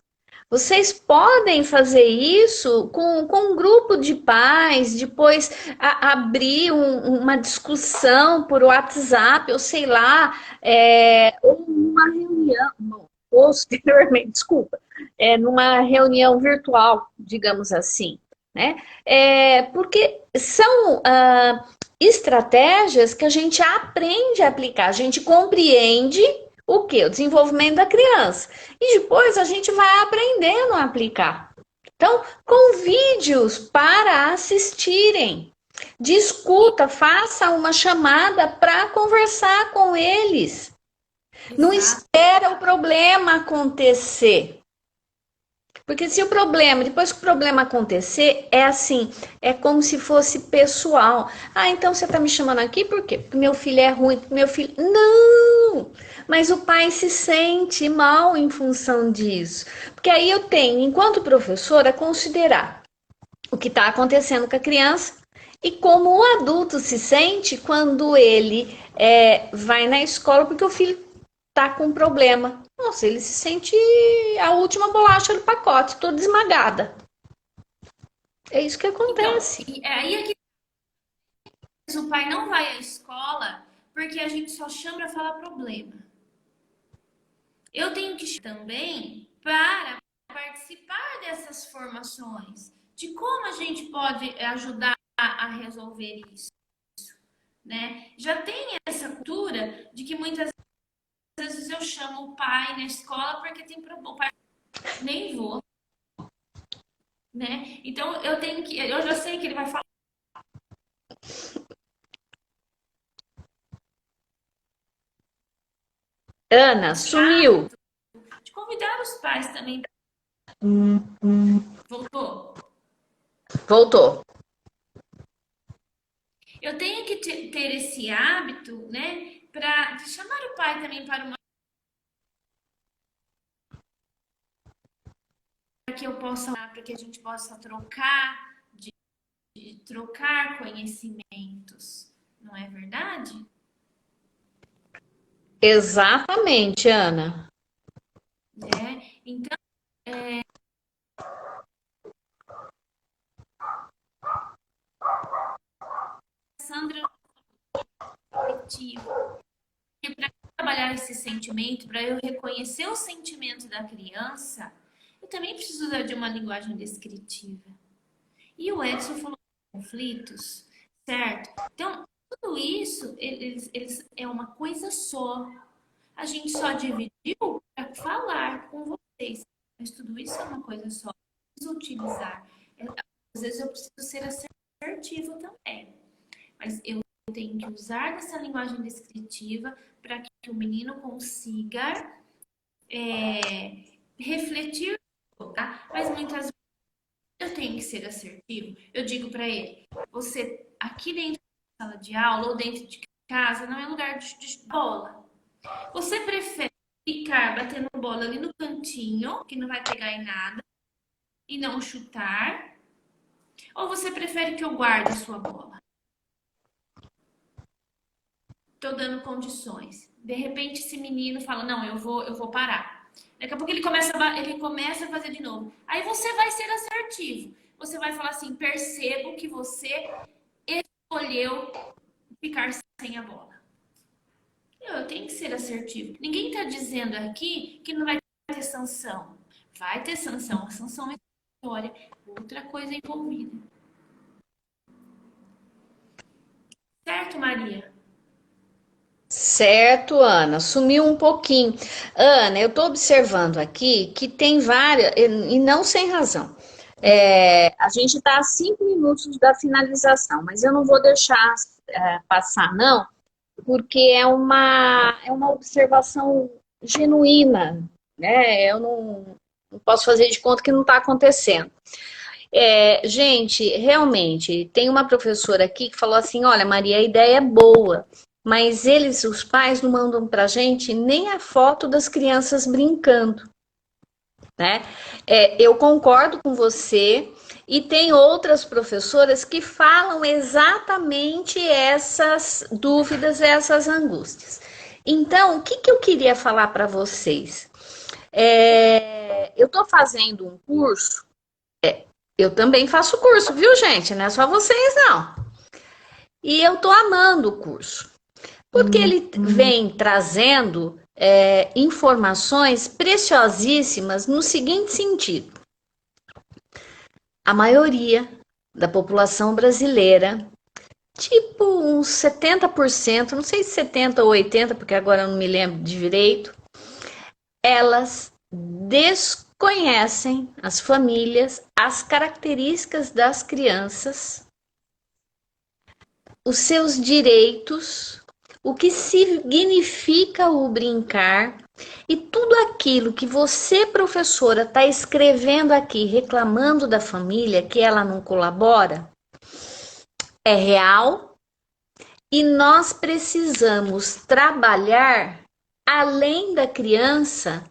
Vocês podem fazer isso com um grupo de pais, depois abrir uma discussão por WhatsApp, ou sei lá, ou uma reunião, posteriormente, desculpa, numa reunião virtual, digamos assim, né? Porque são estratégias que a gente aprende a aplicar, a gente compreende o que? O desenvolvimento da criança. E depois a gente vai aprendendo a aplicar. Então, convide-os para assistirem. Discuta, faça uma chamada para conversar com eles. Não Exato. espera o problema acontecer. Porque se o problema, depois que o problema acontecer, é assim, é como se fosse pessoal. Ah, então você tá me chamando aqui por quê? Porque meu filho é ruim, porque meu filho. Não! Mas o pai se sente mal em função disso. Porque aí eu tenho, enquanto professora, considerar o que está acontecendo com a criança e como o adulto se sente quando ele vai na escola porque o filho tá com um problema. Nossa, ele se sente a última bolacha do pacote, toda esmagada. É isso que Então, acontece. e é aí é que o pai não vai à escola porque a gente só chama para falar problema. Eu tenho que também para participar dessas formações, de como a gente pode ajudar a resolver isso, né? Já tem essa cultura de que muitas vezes eu chamo o pai na escola porque tem problema, o pai nem vou, né? Então eu já sei que ele vai falar Ana, de sumiu. hábito, de convidar os pais também. Voltou. Voltou. Eu tenho que ter esse hábito, né, para chamar o pai também para uma que eu possa, para que a gente possa de trocar conhecimentos, não é verdade? Exatamente, Ana. Né? Então, Sandra, afetivo. E para trabalhar esse sentimento, para eu reconhecer o sentimento da criança, eu também preciso de uma linguagem descritiva. E o Edson falou de conflitos, certo? Então, tudo isso é uma coisa só. A gente só dividiu para falar com vocês. Mas tudo isso é uma coisa só. Preciso utilizar. Às vezes eu preciso ser assertivo também. Mas eu tenho que usar essa linguagem descritiva para que o menino consiga refletir, tá? Mas muitas vezes eu tenho que ser assertivo. Eu digo para ele: você aqui dentro da sala de aula ou dentro de casa não é lugar de bola. Você prefere ficar batendo bola ali no cantinho, que não vai pegar em nada, e não chutar? Ou você prefere que eu guarde a sua bola? Tô dando condições. De repente esse menino fala: "Não, eu vou parar". Daqui a pouco ele começa a fazer de novo. Aí você vai ser assertivo. Você vai falar assim: "Percebo que você escolheu ficar sem a bola". Eu tenho que ser assertivo. Ninguém está dizendo aqui que não vai ter sanção. Vai ter sanção. A sanção é história. Outra coisa envolvida. Certo, Maria? Certo, Ana. Sumiu um pouquinho. Ana, eu estou observando aqui que tem várias, e não sem razão. A gente está a 5 minutos da finalização, mas eu não vou deixar passar, não, porque é uma observação genuína, né? Eu não posso fazer de conta que não está acontecendo. Gente, realmente, tem uma professora aqui que falou assim: olha, Maria, a ideia é boa, mas eles, os pais, não mandam pra gente nem a foto das crianças brincando, né? Eu concordo com você, e tem outras professoras que falam exatamente essas dúvidas, essas angústias. Então, o que eu queria falar para vocês? Eu estou fazendo um curso, eu também faço curso, viu, gente? Não é só vocês, não. E eu estou amando o curso, porque ele vem trazendo informações preciosíssimas no seguinte sentido. A maioria da população brasileira, tipo uns 70%, não sei se 70 ou 80, porque agora eu não me lembro de direito, elas desconhecem, as famílias, as características das crianças, os seus direitos, o que significa o brincar, e tudo aquilo que você, professora, está escrevendo aqui, reclamando da família, que ela não colabora, é real, e nós precisamos trabalhar além da criança,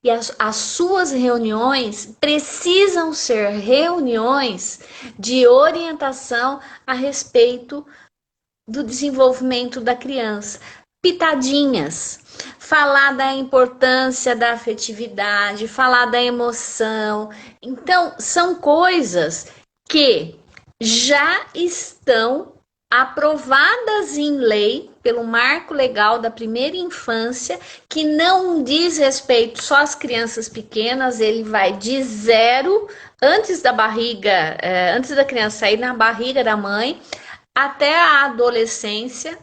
e as suas reuniões precisam ser reuniões de orientação a respeito do desenvolvimento da criança. Pitadinhas, falar da importância da afetividade, falar da emoção. Então, são coisas que já estão aprovadas em lei pelo Marco Legal da Primeira Infância, que não diz respeito só às crianças pequenas, ele vai de 0, antes da barriga, antes da criança sair na barriga da mãe, até a adolescência,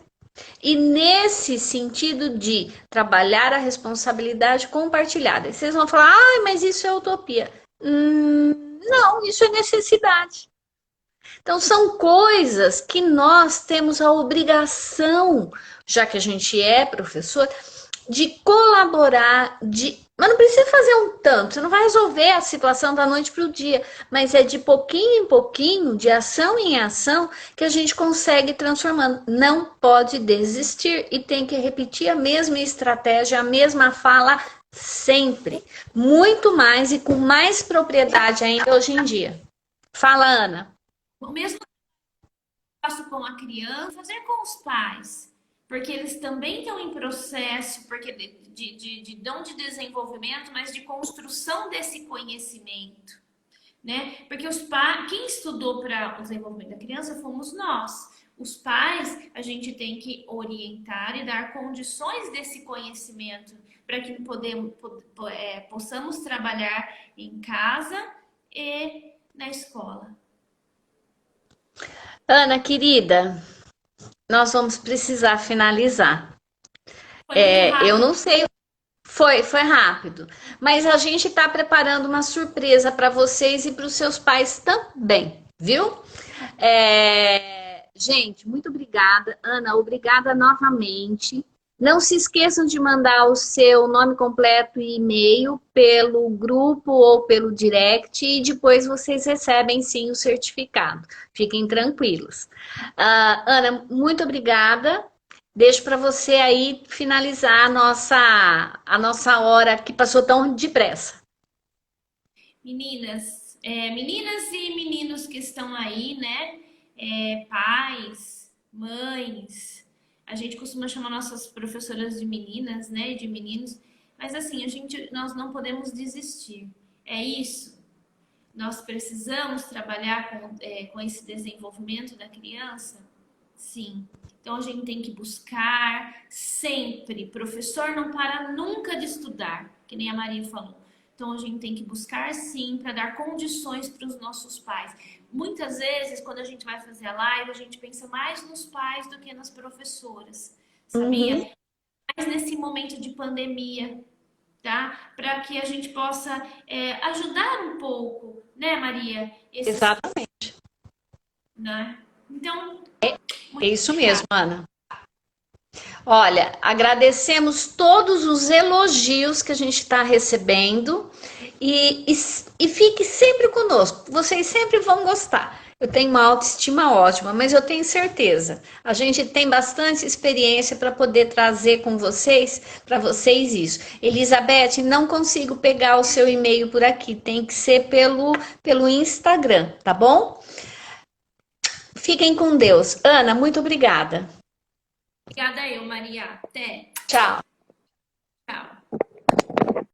e nesse sentido de trabalhar a responsabilidade compartilhada. E vocês vão falar, mas isso é utopia. Não, isso é necessidade. Então, são coisas que nós temos a obrigação, já que a gente é professor, de colaborar, mas não precisa fazer um tanto, você não vai resolver a situação da noite para o dia, mas é de pouquinho em pouquinho, de ação em ação, que a gente consegue transformando. Não pode desistir e tem que repetir a mesma estratégia, a mesma fala sempre. Muito mais e com mais propriedade ainda hoje em dia. Fala, Ana. O mesmo que eu faço com a criança, fazer com os pais. Porque eles também estão em processo porque não de desenvolvimento, mas de construção desse conhecimento, né? Porque quem estudou para o desenvolvimento da criança fomos nós. Os pais, a gente tem que orientar e dar condições desse conhecimento para que possamos trabalhar em casa e na escola. Ana, querida, nós vamos precisar finalizar. Eu não sei, foi rápido, mas a gente está preparando uma surpresa para vocês e para os seus pais também, viu? Gente, muito obrigada. Ana, obrigada novamente. Não se esqueçam de mandar o seu nome completo e e-mail pelo grupo ou pelo direct e depois vocês recebem sim o certificado. Fiquem tranquilos. Ana, muito obrigada. Deixo para você aí finalizar a nossa hora que passou tão depressa. Meninas e meninos que estão aí, né? Pais, mães. A gente costuma chamar nossas professoras de meninas, né? De meninos. Mas assim, nós não podemos desistir. É isso. Nós precisamos trabalhar com esse desenvolvimento da criança? Sim. Então a gente tem que buscar sempre. Professor não para nunca de estudar, que nem a Maria falou. Então a gente tem que buscar sim para dar condições para os nossos pais. Muitas vezes, quando a gente vai fazer a live, a gente pensa mais nos pais do que nas professoras, sabia? Mais nesse momento de pandemia, tá? Para que a gente possa ajudar um pouco, né, Maria? Exatamente. Né? Então, é isso mesmo, Ana. Olha, agradecemos todos os elogios que a gente está recebendo e fique sempre conosco, vocês sempre vão gostar. Eu tenho uma autoestima ótima, mas eu tenho certeza. A gente tem bastante experiência para poder trazer com vocês, para vocês isso. Elizabeth, não consigo pegar o seu e-mail por aqui, tem que ser pelo Instagram, tá bom? Fiquem com Deus. Ana, muito obrigada. Obrigada eu, Maria. Até. Tchau.